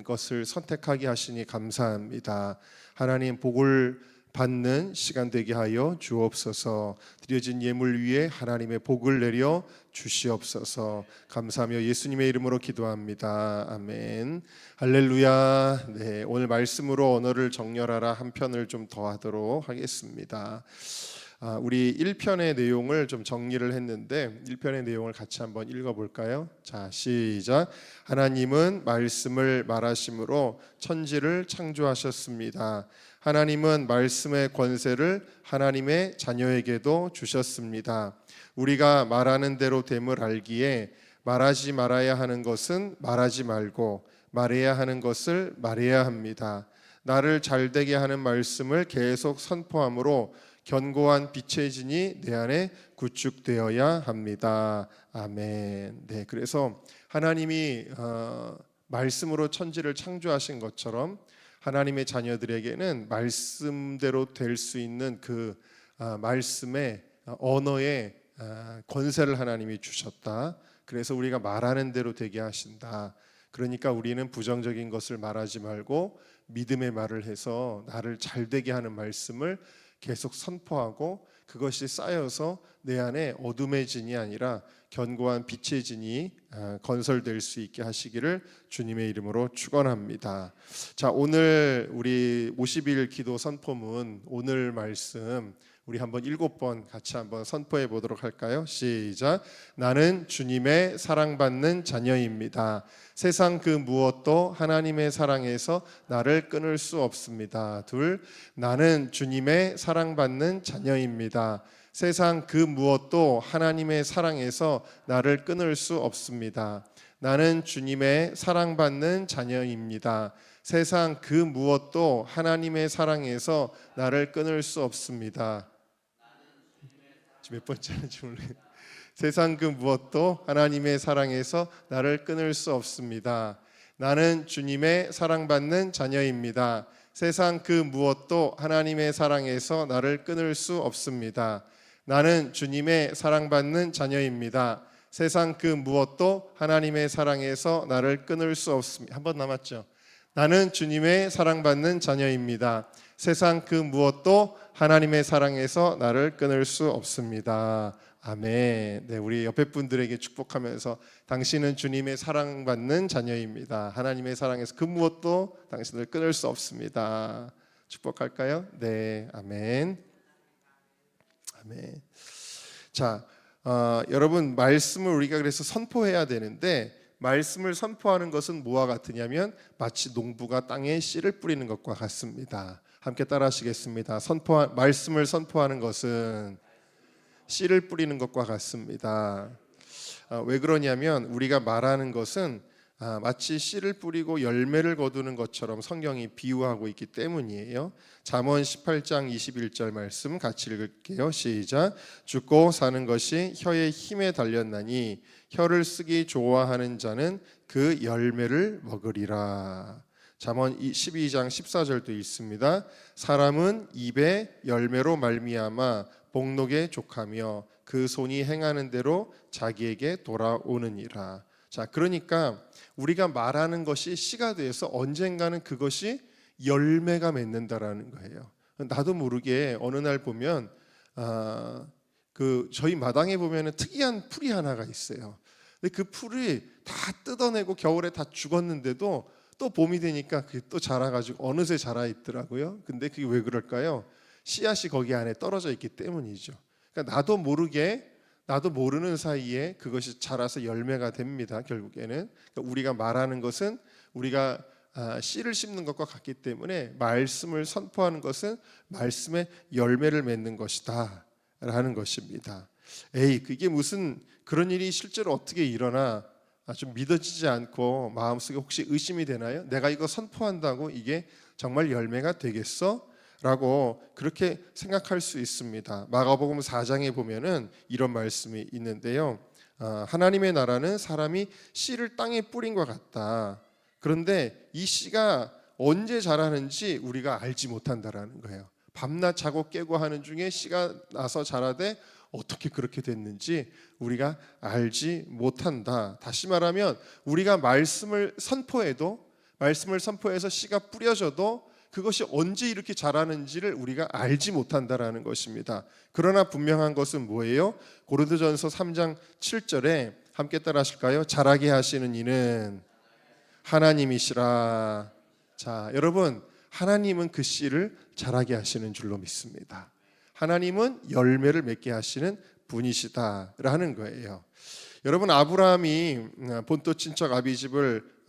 것을 선택하게 하시니 감사합니다. 하나님 복을 받는 시간 되게 하여 주옵소서. 드려진 예물 위에 하나님의 복을 내려 주시옵소서. 감사하며 예수님의 이름으로 기도합니다. 아멘. 할렐루야. 네, 오늘 말씀으로 언어를 정렬하라 한 편을 좀 더 하도록 하겠습니다. 우리 1편의 내용을 좀 정리를 했는데 1편의 내용을 같이 한번 읽어볼까요? 자, 시작. 하나님은 말씀을 말하심으로 천지를 창조하셨습니다. 하나님은 말씀의 권세를 하나님의 자녀에게도 주셨습니다. 우리가 말하는 대로 됨을 알기에 말하지 말아야 하는 것은 말하지 말고 말해야 하는 것을 말해야 합니다. 나를 잘되게 하는 말씀을 계속 선포함으로 견고한 빛의 진이 내 안에 구축되어야 합니다. 아멘. 네, 그래서 하나님이 말씀으로 천지를 창조하신 것처럼 하나님의 자녀들에게는 말씀대로 될 수 있는 그 말씀의 언어의 권세를 하나님이 주셨다. 그래서 우리가 말하는 대로 되게 하신다. 그러니까 우리는 부정적인 것을 말하지 말고 믿음의 말을 해서 나를 잘되게 하는 말씀을 계속 선포하고 그것이 쌓여서 내 안에 어둠의 진이 아니라 견고한 빛의 진이 건설될 수 있게 하시기를 주님의 이름으로 축원합니다. 자, 오늘 우리 50일 기도 선포문 오늘 말씀 우리 한번 7번 같이 한번 선포해 보도록 할까요? 시작. 나는 주님의 사랑받는 자녀입니다. 세상 그 무엇도 하나님의 사랑에서 나를 끊을 수 없습니다. 둘, 나는 주님의 사랑받는 자녀입니다. 세상 그 무엇도 하나님의 사랑에서 나를 끊을 수 없습니다. 나는 주님의 사랑받는 자녀입니다. 세상 그 무엇도 하나님의 사랑에서 나를 끊을 수 없습니다. 몇 번째인지 모르겠어요. 세상 그 무엇도 하나님의 사랑에서 나를 끊을 수 없습니다. 나는 주님의 사랑받는 자녀입니다. 세상 그 무엇도 하나님의 사랑에서 나를 끊을 수 없습니다. 나는 주님의 사랑받는 자녀입니다. 세상 그 무엇도 하나님의 사랑에서 나를 끊을 수 없습니다. 한 번 남았죠. 나는 주님의 사랑받는 자녀입니다. 세상 그 무엇도 하나님의 사랑에서 나를 끊을 수 없습니다. 아멘. 네, 우리 옆에 분들에게 축복하면서 당신은 주님의 사랑받는 자녀입니다. 하나님의 사랑에서 그 무엇도 당신을 끊을 수 없습니다. 축복할까요? 네, 아멘. 아멘. 자, 여러분 말씀을 우리가 그래서 선포해야 되는데 말씀을 선포하는 것은 뭐와 같으냐면 마치 농부가 땅에 씨를 뿌리는 것과 같습니다. 함께 따라하시겠습니다. 말씀을 선포하는 것은 씨를 뿌리는 것과 같습니다. 왜 그러냐면 우리가 말하는 것은 마치 씨를 뿌리고 열매를 거두는 것처럼 성경이 비유하고 있기 때문이에요. 잠언 18장 21절 말씀 같이 읽을게요. 시작. 죽고 사는 것이 혀의 힘에 달렸나니 혀를 쓰기 좋아하는 자는 그 열매를 먹으리라. 잠언 12장 14절도 있습니다. 사람은 입의 열매로 말미암아 복록에 족하며 그 손이 행하는 대로 자기에게 돌아오느니라. 자, 그러니까 우리가 말하는 것이 씨가 되어서 언젠가는 그것이 열매가 맺는다라는 거예요. 나도 모르게 어느 날 보면 저희 마당에 보면은 특이한 풀이 하나가 있어요. 근데 그 풀이 다 뜯어내고 겨울에 다 죽었는데도 또 봄이 되니까 그게 또 자라가지고 어느새 자라 있더라고요. 근데 그게 왜 그럴까요? 씨앗이 거기 안에 떨어져 있기 때문이죠. 그러니까 나도 모르는 사이에 그것이 자라서 열매가 됩니다. 결국에는 그러니까 우리가 말하는 것은 우리가 씨를 심는 것과 같기 때문에 말씀을 선포하는 것은 말씀의 열매를 맺는 것이다 라는 것입니다. 그게 무슨 그런 일이 실제로 어떻게 일어나 좀 믿어지지 않고 마음속에 혹시 의심이 되나요? 내가 이거 선포한다고 이게 정말 열매가 되겠어? 라고 그렇게 생각할 수 있습니다. 마가복음 4장에 보면은 이런 말씀이 있는데요. 하나님의 나라는 사람이 씨를 땅에 뿌린 것 같다. 그런데 이 씨가 언제 자라는지 우리가 알지 못한다라는 거예요. 밤낮 자고 깨고 하는 중에 씨가 나서 자라되 어떻게 그렇게 됐는지 우리가 알지 못한다. 다시 말하면 우리가 말씀을 선포해도 말씀을 선포해서 씨가 뿌려져도 그것이 언제 이렇게 자라는지를 우리가 알지 못한다라는 것입니다. 그러나 분명한 것은 뭐예요? 고린도전서 3장 7절에 함께 따라 하실까요? 자라게 하시는 이는 하나님이시라. 자, 여러분, 하나님은 그 씨를 자라게 하시는 줄로 믿습니다. 하나님은 열매를 맺게 하시는 분이시다라는 거예요. 여러분, 아브라함이 본토 친척 아비집을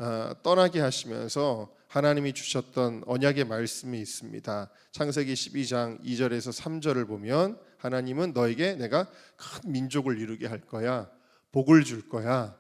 떠나게 하시면서 하나님이 주셨던 언약의 말씀이 있습니다. 창세기 12장 2절에서 3절을 보면 하나님은 너에게 내가 큰 민족을 이루게 할 거야. 복을 줄 거야.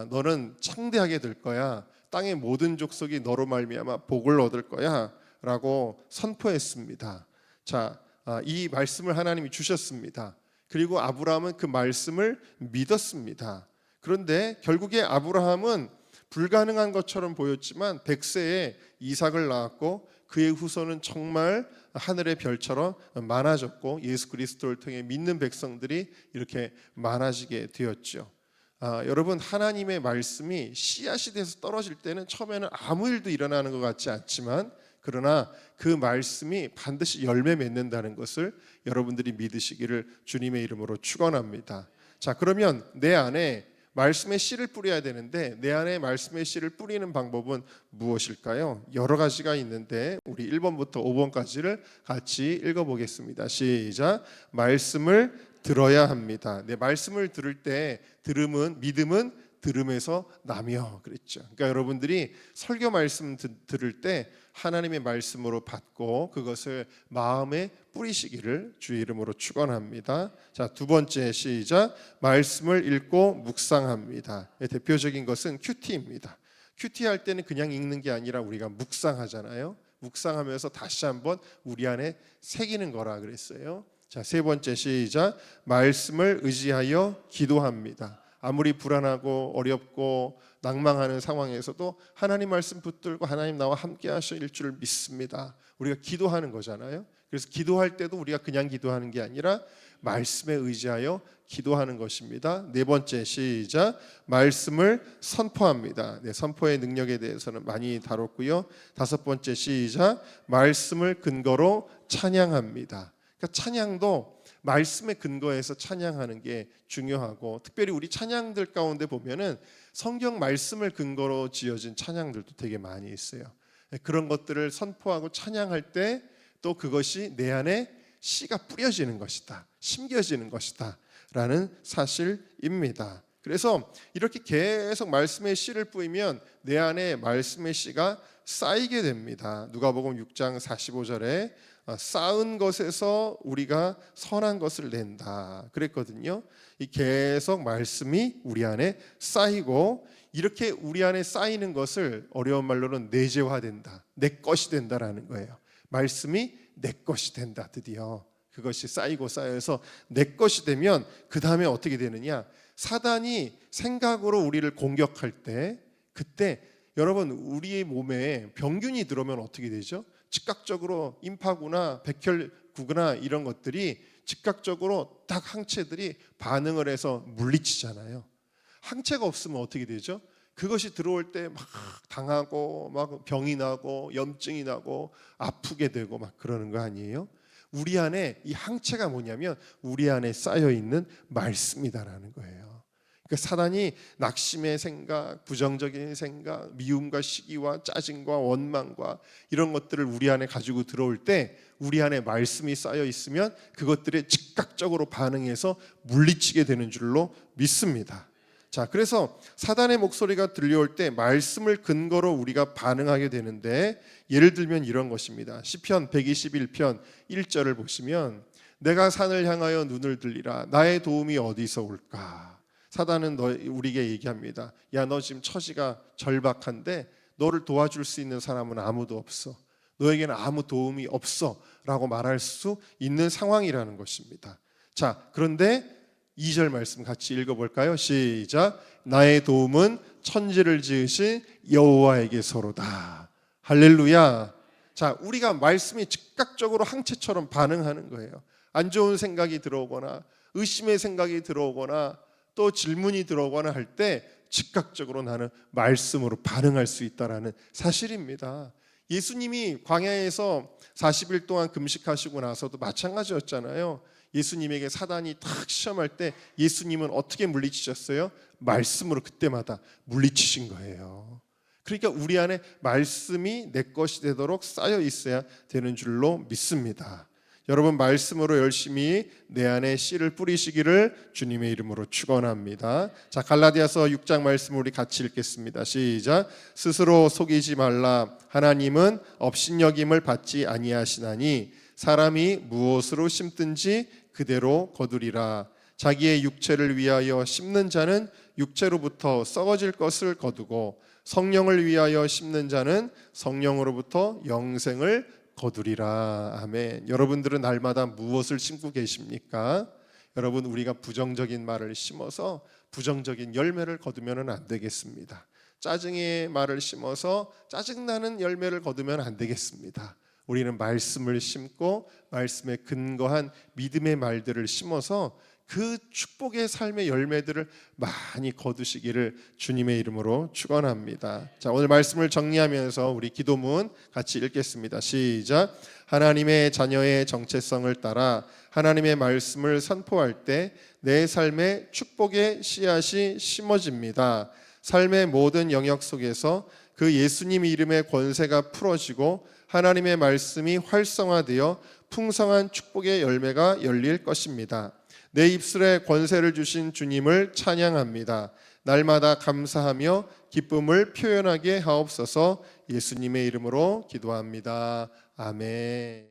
너는 창대하게 될 거야. 땅의 모든 족속이 너로 말미암아 복을 얻을 거야 라고 선포했습니다. 자, 이 말씀을 하나님이 주셨습니다. 그리고 아브라함은 그 말씀을 믿었습니다. 그런데 결국에 아브라함은 불가능한 것처럼 보였지만 100세에 이삭을 낳았고 그의 후손은 정말 하늘의 별처럼 많아졌고 예수 그리스도를 통해 믿는 백성들이 이렇게 많아지게 되었죠. 여러분, 하나님의 말씀이 씨앗이 돼서 떨어질 때는 처음에는 아무 일도 일어나는 것 같지 않지만 그러나 그 말씀이 반드시 열매 맺는다는 것을 여러분들이 믿으시기를 주님의 이름으로 축원합니다. 자, 그러면 내 안에 말씀의 씨를 뿌려야 되는데 내 안에 말씀의 씨를 뿌리는 방법은 무엇일까요? 여러 가지가 있는데 우리 1번부터 5번까지를 같이 읽어보겠습니다. 시작. 말씀을 들어야 합니다. 네, 말씀을 들을 때 믿음은 들음에서 나며 그랬죠. 그러니까 여러분들이 설교 말씀 들을 때 하나님의 말씀으로 받고 그것을 마음에 뿌리시기를 주의 이름으로 축원합니다. 자, 두 번째 시작. 말씀을 읽고 묵상합니다. 대표적인 것은 큐티입니다. 큐티 할 때는 그냥 읽는 게 아니라 우리가 묵상하잖아요. 묵상하면서 다시 한번 우리 안에 새기는 거라 그랬어요. 자, 세 번째 시작. 말씀을 의지하여 기도합니다. 아무리 불안하고 어렵고 낭망하는 상황에서도 하나님 말씀 붙들고 하나님 나와 함께 하실 줄 믿습니다. 우리가 기도하는 거잖아요. 그래서 기도할 때도 우리가 그냥 기도하는 게 아니라 말씀에 의지하여 기도하는 것입니다. 네 번째 시작. 말씀을 선포합니다. 네, 선포의 능력에 대해서는 많이 다뤘고요. 다섯 번째 시작. 말씀을 근거로 찬양합니다. 그러니까 찬양도 말씀의 근거에서 찬양하는 게 중요하고 특별히 우리 찬양들 가운데 보면은 성경 말씀을 근거로 지어진 찬양들도 되게 많이 있어요. 그런 것들을 선포하고 찬양할 때 또 그것이 내 안에 씨가 뿌려지는 것이다, 심겨지는 것이다 라는 사실입니다. 그래서 이렇게 계속 말씀의 씨를 뿌리면 내 안에 말씀의 씨가 쌓이게 됩니다. 누가복음 6장 45절에 쌓은 것에서 우리가 선한 것을 낸다 그랬거든요. 이 계속 말씀이 우리 안에 쌓이고 이렇게 우리 안에 쌓이는 것을 어려운 말로는 내재화된다, 내 것이 된다라는 거예요. 말씀이 내 것이 된다. 드디어 그것이 쌓이고 쌓여서 내 것이 되면 그 다음에 어떻게 되느냐, 사단이 생각으로 우리를 공격할 때 그때 여러분 우리의 몸에 병균이 들어오면 어떻게 되죠? 즉각적으로 임파구나 백혈구나 이런 것들이 즉각적으로 딱 항체들이 반응을 해서 물리치잖아요. 항체가 없으면 어떻게 되죠? 그것이 들어올 때 막 당하고 막 병이 나고 염증이 나고 아프게 되고 막 그러는 거 아니에요? 우리 안에 이 항체가 뭐냐면 우리 안에 쌓여 있는 말씀이다라는 거예요. 그러니까 사단이 낙심의 생각, 부정적인 생각, 미움과 시기와 짜증과 원망과 이런 것들을 우리 안에 가지고 들어올 때 우리 안에 말씀이 쌓여 있으면 그것들에 즉각적으로 반응해서 물리치게 되는 줄로 믿습니다. 자, 그래서 사단의 목소리가 들려올 때 말씀을 근거로 우리가 반응하게 되는데 예를 들면 이런 것입니다. 시편 121편 1절을 보시면 내가 산을 향하여 눈을 들리라 나의 도움이 어디서 올까. 사단은 우리에게 얘기합니다. 야, 너 지금 처지가 절박한데 너를 도와줄 수 있는 사람은 아무도 없어. 너에게는 아무 도움이 없어 라고 말할 수 있는 상황이라는 것입니다. 자, 그런데 2절 말씀 같이 읽어볼까요? 시작. 나의 도움은 천지를 지으신 여호와에게서로다. 할렐루야. 자, 우리가 말씀이 즉각적으로 항체처럼 반응하는 거예요. 안 좋은 생각이 들어오거나 의심의 생각이 들어오거나 또 질문이 들어오거나 할 때 즉각적으로 나는 말씀으로 반응할 수 있다라는 사실입니다. 예수님이 광야에서 40일 동안 금식하시고 나서도 마찬가지였잖아요. 예수님에게 사단이 탁 시험할 때 예수님은 어떻게 물리치셨어요? 말씀으로 그때마다 물리치신 거예요. 그러니까 우리 안에 말씀이 내 것이 되도록 쌓여 있어야 되는 줄로 믿습니다. 여러분, 말씀으로 열심히 내 안에 씨를 뿌리시기를 주님의 이름으로 축원합니다. 자, 갈라디아서 6장 말씀을 우리 같이 읽겠습니다. 시작. 스스로 속이지 말라. 하나님은 업신여김을 받지 아니하시나니 사람이 무엇으로 심든지 그대로 거두리라. 자기의 육체를 위하여 심는 자는 육체로부터 썩어질 것을 거두고 성령을 위하여 심는 자는 성령으로부터 영생을 거두리라. 아멘. 여러분들은 날마다 무엇을 심고 계십니까? 여러분, 우리가 부정적인 말을 심어서 부정적인 열매를 거두면 안 되겠습니다. 짜증의 말을 심어서 짜증나는 열매를 거두면 안 되겠습니다. 우리는 말씀을 심고 말씀에 근거한 믿음의 말들을 심어서 그 축복의 삶의 열매들을 많이 거두시기를 주님의 이름으로 축원합니다. 자, 오늘 말씀을 정리하면서 우리 기도문 같이 읽겠습니다. 시작. 하나님의 자녀의 정체성을 따라 하나님의 말씀을 선포할 때 내 삶에 축복의 씨앗이 심어집니다. 삶의 모든 영역 속에서 그 예수님 이름의 권세가 풀어지고 하나님의 말씀이 활성화되어 풍성한 축복의 열매가 열릴 것입니다. 내 입술에 권세를 주신 주님을 찬양합니다. 날마다 감사하며 기쁨을 표현하게 하옵소서. 예수님의 이름으로 기도합니다. 아멘.